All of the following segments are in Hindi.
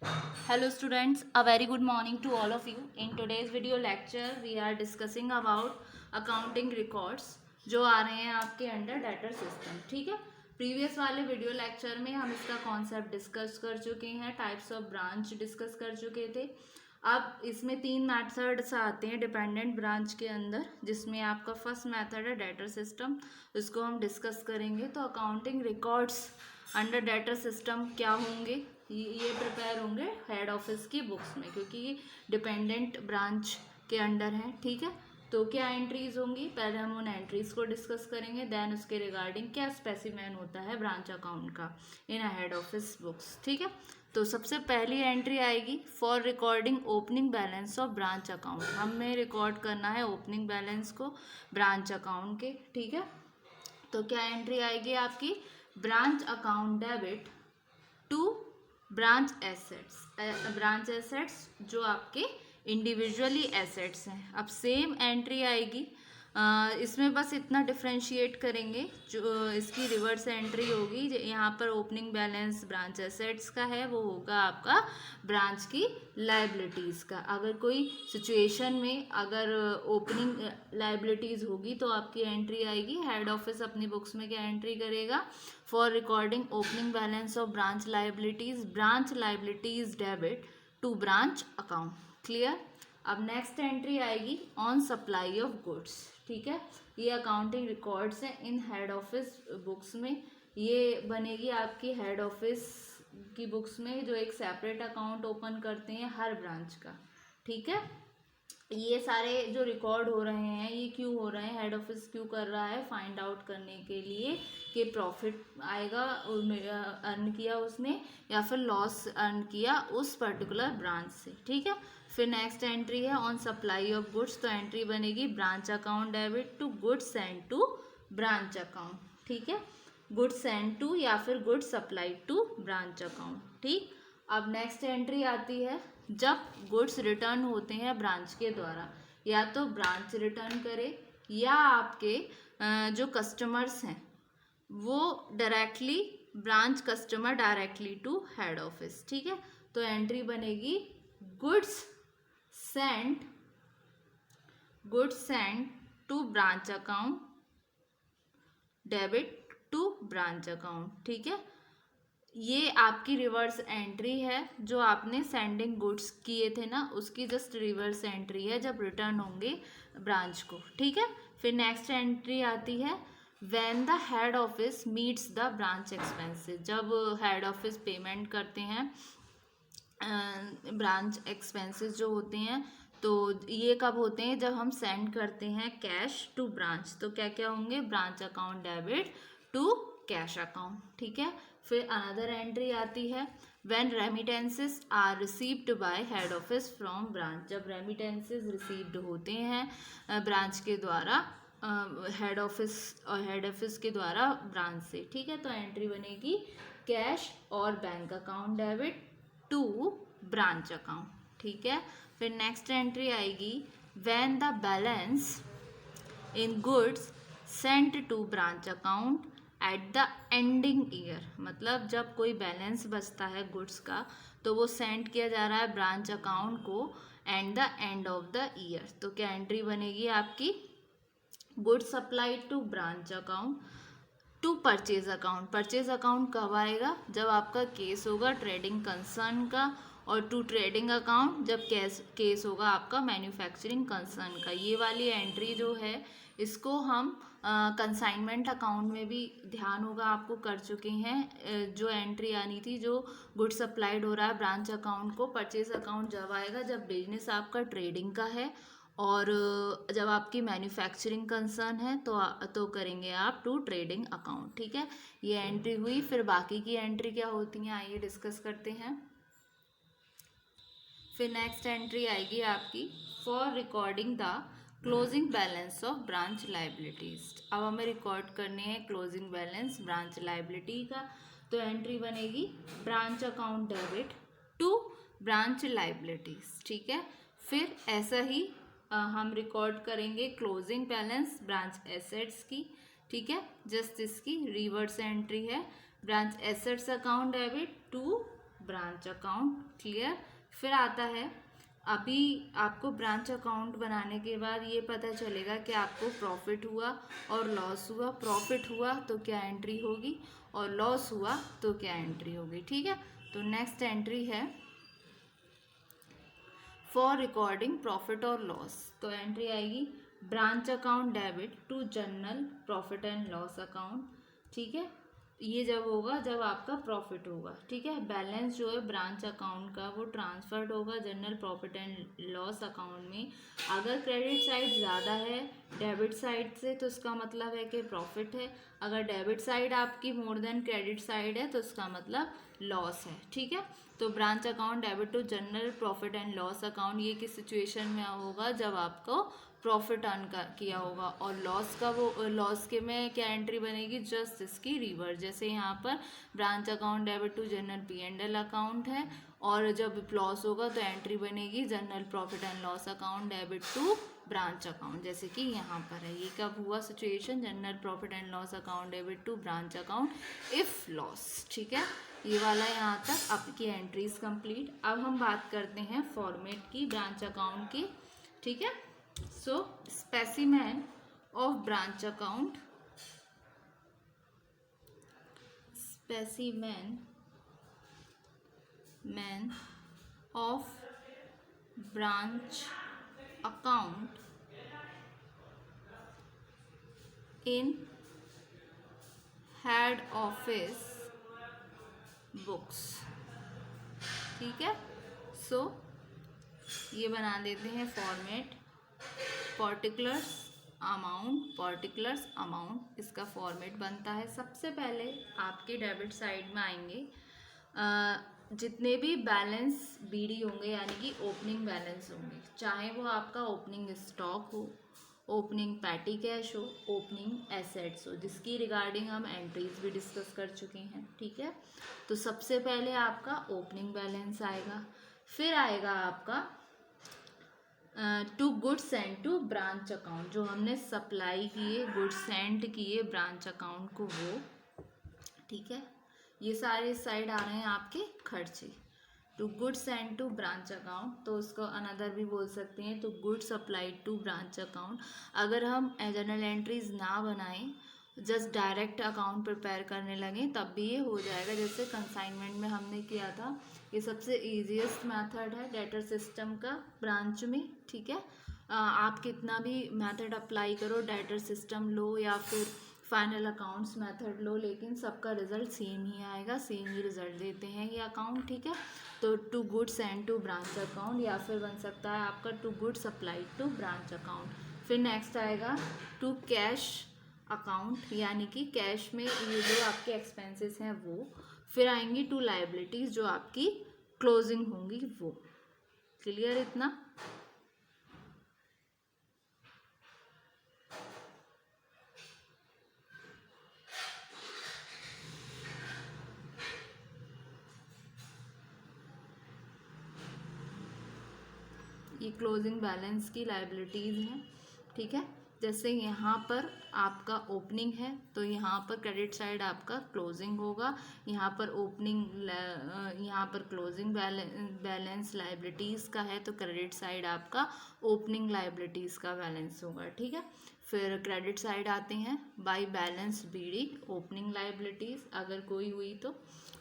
Hello students, a very good morning to all of you. In today's video lecture, we are discussing about accounting records जो आ रहे हैं आपके अंडर डेटर सिस्टम. ठीक है, प्रीवियस वाले वीडियो लेक्चर में हम इसका कॉन्सेप्ट डिस्कस कर चुके हैं, टाइप्स ऑफ ब्रांच डिस्कस कर चुके थे. अब इसमें तीन मेथड्स आते हैं डिपेंडेंट ब्रांच के अंदर, जिसमें आपका फर्स्ट मेथड है डेटर सिस्टम. इसको हम डिस्कस करेंगे. तो accounting records under debtor system क्या होंगे, ये प्रिपेयर होंगे हेड ऑफिस की बुक्स में, क्योंकि ये डिपेंडेंट ब्रांच के अंडर है. ठीक है, तो क्या एंट्रीज होंगी, पहले हम उन एंट्रीज को डिस्कस करेंगे, देन उसके रिगार्डिंग क्या स्पेसिफाइन होता है ब्रांच अकाउंट का इन हेड ऑफिस बुक्स. ठीक है, तो सबसे पहली एंट्री आएगी for recording opening balance of branch account. हमें रिकॉर्ड करना है ओपनिंग बैलेंस को ब्रांच अकाउंट के. ठीक है, तो क्या एंट्री आएगी आपकी, branch account debit to branch assets. Branch assets जो आपके इंडिविजुअली एसेट्स हैं. अब सेम एंट्री आएगी, इसमें बस इतना डिफ्रेंशिएट करेंगे, जो इसकी रिवर्स एंट्री होगी. यहाँ पर ओपनिंग बैलेंस ब्रांच एसेट्स का है, वो होगा आपका ब्रांच की लाइबिलिटीज़ का. अगर कोई सिचुएशन में अगर ओपनिंग लाइबिलिटीज़ होगी तो आपकी एंट्री आएगी, हेड ऑफिस अपनी बुक्स में क्या एंट्री करेगा, for recording opening balance of branch liabilities debit to branch account. Clear. अब नेक्स्ट एंट्री आएगी ऑन सप्लाई ऑफ गुड्स. ठीक है, ये अकाउंटिंग रिकॉर्ड्स हैं इन हेड ऑफिस बुक्स में. ये बनेगी आपकी हेड ऑफिस की बुक्स में, जो एक सेपरेट अकाउंट ओपन करते हैं हर ब्रांच का. ठीक है, ये सारे जो रिकॉर्ड हो रहे हैं ये क्यों हो रहे हैं, हेड ऑफिस क्यों कर रहा है, फाइंड आउट करने के लिए कि प्रॉफिट आएगा अर्न किया उसने या फिर लॉस अर्न किया उस पर्टिकुलर ब्रांच से. ठीक है, फिर नेक्स्ट एंट्री है ऑन सप्लाई ऑफ गुड्स. तो एंट्री बनेगी branch account debit to goods send to branch account. ठीक है, गुड्स सेंड टू या फिर goods supply to branch account. ठीक, अब नेक्स्ट एंट्री आती है जब गुड्स रिटर्न होते हैं ब्रांच के द्वारा, या तो ब्रांच रिटर्न करे या आपके जो कस्टमर्स हैं वो directly branch customer directly to head office. ठीक है, तो एंट्री बनेगी goods sent to branch account debit to branch account. ठीक है, ये आपकी रिवर्स एंट्री है, जो आपने सेंडिंग गुड्स किए थे ना उसकी जस्ट रिवर्स एंट्री है जब रिटर्न होंगे ब्रांच को. ठीक है, फिर नेक्स्ट एंट्री आती है when the head office meets the branch expenses. जब हेड ऑफिस पेमेंट करते हैं ब्रांच एक्सपेंसेस जो होते हैं, तो ये कब होते हैं, जब हम सेंड करते हैं कैश टू ब्रांच. तो क्या क्या होंगे, branch account debit to cash account. ठीक है, फिर अनदर एंट्री आती है when remittances are received by head office from branch. जब रेमिटेंसेस रिसीव्ड होते हैं ब्रांच के द्वारा हेड ऑफिस के द्वारा ब्रांच से. ठीक है, तो एंट्री बनेगी कैश और bank account debit to branch account. ठीक है, फिर नेक्स्ट एंट्री आएगी when the balance in goods sent to branch account at the ending year. मतलब जब कोई बैलेंस बचता है गुड्स का तो वो सेंड किया जा रहा है ब्रांच अकाउंट को and the end of the year. तो क्या एंट्री बनेगी आपकी, goods supplied to branch account to purchase account. Purchase account कब आएगा, जब आपका केस होगा ट्रेडिंग कंसर्न का, और टू ट्रेडिंग अकाउंट जब केस होगा आपका मैन्युफैक्चरिंग कंसर्न का. ये वाली एंट्री जो है इसको हम कंसाइनमेंट अकाउंट में भी ध्यान होगा आपको कर चुके हैं. जो एंट्री आनी थी, जो गुड सप्लाइड हो रहा है ब्रांच अकाउंट को, परचेज अकाउंट जब आएगा जब बिजनेस आपका ट्रेडिंग का है, और जब आपकी मैन्युफैक्चरिंग कंसर्न है तो करेंगे आप टू ट्रेडिंग अकाउंट. ठीक है, ये एंट्री हुई. फिर बाकी की एंट्री क्या होती हैं आइए डिस्कस करते हैं. फिर नेक्स्ट एंट्री आएगी आपकी for recording the closing balance of branch liabilities. अब हमें रिकॉर्ड करने हैं क्लोजिंग बैलेंस ब्रांच लाइबिलिटी का. तो एंट्री बनेगी branch account debit to branch liabilities. ठीक है, फिर ऐसा ही हम रिकॉर्ड करेंगे क्लोजिंग बैलेंस ब्रांच एसेट्स की. ठीक है, जस्ट इसकी रिवर्स एंट्री है branch assets account debit to branch account. Clear. फिर आता है, अभी आपको ब्रांच अकाउंट बनाने के बाद ये पता चलेगा कि आपको प्रॉफिट हुआ और लॉस हुआ। प्रॉफिट हुआ तो क्या एंट्री होगी और लॉस हुआ तो क्या एंट्री होगी। ठीक है, तो नेक्स्ट एंट्री है फॉर रिकॉर्डिंग प्रॉफिट और लॉस। तो एंट्री आएगी branch account debit to general profit and loss account. ठीक है, ये जब होगा जब आपका प्रॉफिट होगा। ठीक है, बैलेंस जो है ब्रांच अकाउंट का वो ट्रांसफर्ड होगा general profit and loss account में। अगर क्रेडिट साइड ज़्यादा है डेबिट साइड से तो इसका मतलब है कि प्रॉफिट है। अगर डेबिट साइड आपकी मोर देन क्रेडिट साइड है तो इसका मतलब लॉस है। ठीक है, तो branch account debit to general profit and loss account ये किस सिचुएशन में होगा, जब आपको प्रॉफिट अर्न किया होगा। और लॉस का वो लॉस के में क्या एंट्री बनेगी, जस्ट इसकी रिवर्स। जैसे यहाँ पर branch account debit to general P&L account है और जब लॉस होगा तो एंट्री बनेगी general profit and loss account debit to branch account, जैसे कि यहाँ पर है। ये कब हुआ situation, general profit and loss account debit to branch account if loss. ठीक है, ये वाला यहाँ तक आपकी एंट्रीज कंप्लीट। अब हम बात करते हैं फॉर्मेट की ब्रांच अकाउंट की। ठीक है, so specimen of branch account, specimen of branch account in head office books. ठीक है, सो ये बना देते हैं फॉर्मेट पर्टिकुलर्स अमाउंट इसका फॉर्मेट बनता है। सबसे पहले आपके डेबिट साइड में आएंगे जितने भी बैलेंस बीडी होंगे यानी कि ओपनिंग बैलेंस होंगे, चाहे वो आपका ओपनिंग स्टॉक हो, ओपनिंग पैटी कैश हो, ओपनिंग एसेट्स हो, जिसकी रिगार्डिंग हम एंट्रीज भी डिस्कस कर चुके हैं। ठीक है, तो सबसे पहले आपका ओपनिंग बैलेंस आएगा, फिर आएगा आपका to goods send to branch account, जो हमने सप्लाई किए गुड्स सेंड किए ब्रांच अकाउंट को वो। ठीक है, ये सारे इस साइड आ रहे हैं आपके खर्चे। To goods send to branch account, तो उसको अनदर भी बोल सकते हैं, तो goods supplied to branch account. अगर हम जर्नल एंट्रीज ना बनाएं, जस्ट डायरेक्ट अकाउंट प्रिपेयर करने लगे तब भी ये हो जाएगा, जैसे कंसाइनमेंट में हमने किया था। ये सबसे ईजीएस्ट मेथड है डेटर सिस्टम का ब्रांच में। ठीक है, आप कितना भी मेथड अप्लाई करो, डेटर सिस्टम लो या फिर फाइनल अकाउंट्स मेथड लो, लेकिन सबका रिजल्ट सेम ही आएगा, सेम ही रिजल्ट देते हैं ये अकाउंट। ठीक है, तो to goods send to branch account या फिर बन सकता है आपका to goods supplied to branch account. फिर नेक्स्ट आएगा टू कैश अकाउंट, यानी कि कैश में ये जो आपके एक्सपेंसेस हैं वो। फिर आएंगी टू लाइबिलिटीज़ जो आपकी क्लोजिंग होंगी वो। क्लियर इतना? ये क्लोजिंग बैलेंस की लाइबिलिटीज़ हैं। ठीक है, जैसे यहाँ पर आपका ओपनिंग है तो यहाँ पर क्रेडिट साइड आपका क्लोजिंग होगा, यहाँ पर ओपनिंग यहाँ पर क्लोजिंग बैलेंस लाइबिलिटीज़ का है तो क्रेडिट साइड आपका ओपनिंग लाइबिलिटीज़ का बैलेंस होगा। ठीक है, फिर क्रेडिट साइड आते हैं by balance BD opening liabilities अगर कोई हुई तो।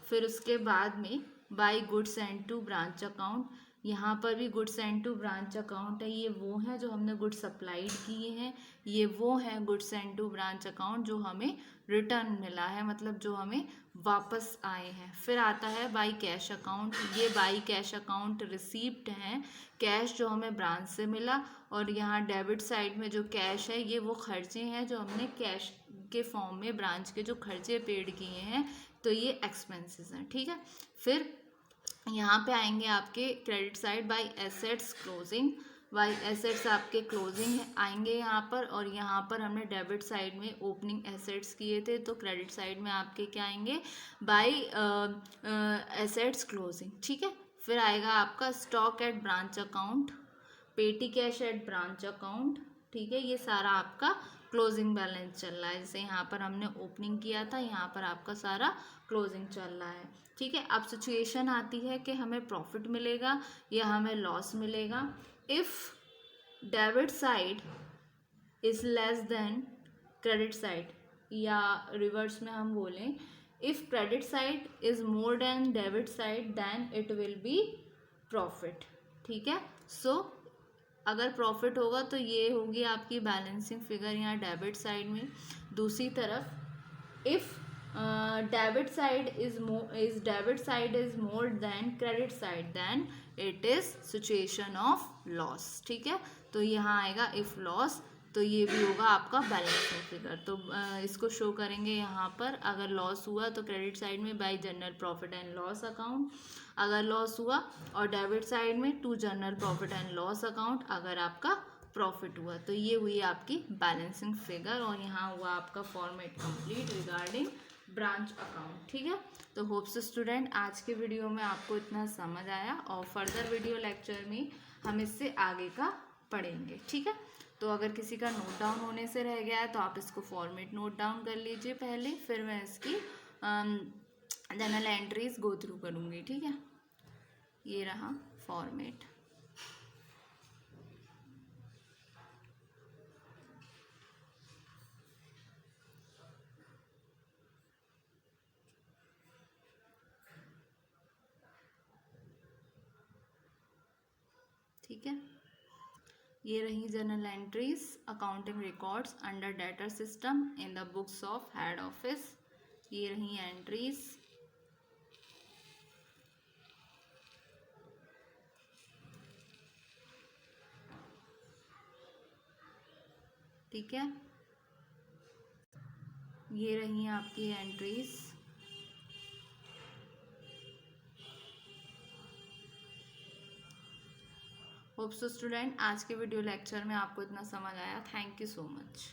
फिर उसके बाद में by goods send to branch account, यहाँ पर भी goods send to branch account है। ये वो हैं जो हमने गुड्स सप्लाइड किए हैं, ये वो हैं goods send to branch account जो हमें रिटर्न मिला है, मतलब जो हमें वापस आए हैं। फिर आता है बाई कैश अकाउंट, ये बाई कैश अकाउंट रिसीप्ट हैं, कैश जो हमें ब्रांच से मिला। और यहाँ डेबिट साइड में जो कैश है ये वो खर्चे हैं जो हमने कैश के फॉर्म में ब्रांच के जो खर्चे पेड किए हैं, तो ये एक्सपेंसेस हैं। ठीक है, फिर यहाँ पे आएंगे आपके credit side by assets closing, by assets आपके क्लोजिंग आएंगे यहाँ पर। और यहाँ पर हमने डेबिट साइड में ओपनिंग एसेट्स किए थे तो क्रेडिट साइड में आपके क्या आएंगे, बाय एसेट्स क्लोजिंग। ठीक है, फिर आएगा आपका स्टॉक एट ब्रांच अकाउंट, पेटी कैश एट ब्रांच अकाउंट। ठीक है, ये सारा आपका क्लोजिंग बैलेंस चल रहा है। जैसे यहाँ पर हमने ओपनिंग किया था, यहाँ पर आपका सारा क्लोजिंग चल रहा है, ठीक है। अब सिचुएशन आती है कि हमें प्रॉफिट मिलेगा या हमें लॉस मिलेगा। If debit side is less than credit side, या रिवर्स में हम बोलें, if credit side is more than debit side then it will be profit, ठीक है। सो अगर प्रॉफिट होगा तो ये होगी आपकी बैलेंसिंग फिगर यहाँ डेबिट साइड में। दूसरी तरफ if debit side is more than credit side then it is situation of loss, ठीक है। तो यहाँ आएगा इफ लॉस, तो ये भी होगा आपका बैलेंसिंग फिगर। तो इसको शो करेंगे यहाँ पर, अगर लॉस हुआ तो क्रेडिट साइड में by general profit and loss account, अगर लॉस हुआ, और डेबिट साइड में to general profit and loss account अगर आपका प्रॉफिट हुआ। तो ये हुई आपकी बैलेंसिंग फिगर, और यहाँ हुआ आपका format complete regarding branch account, ठीक है। तो होप्स स्टूडेंट आज के वीडियो में आपको इतना समझ आया, और फर्दर वीडियो लेक्चर में हम इससे आगे का पढ़ेंगे, ठीक है। तो अगर किसी का नोट डाउन होने से रह गया है तो आप इसको फॉर्मेट नोट डाउन कर लीजिए पहले, फिर मैं इसकी जनरल एंट्रीज गो थ्रू करूँगी, ठीक है। ये रहा फॉर्मेट। ठीक है, ये रही general entries accounting records under data system in the books of head office. ये रही एंट्रीज, ठीक है। ये रही आपकी एंट्रीज। होप्स स्टूडेंट आज के वीडियो लेक्चर में आपको इतना समझ आया। Thank you so much.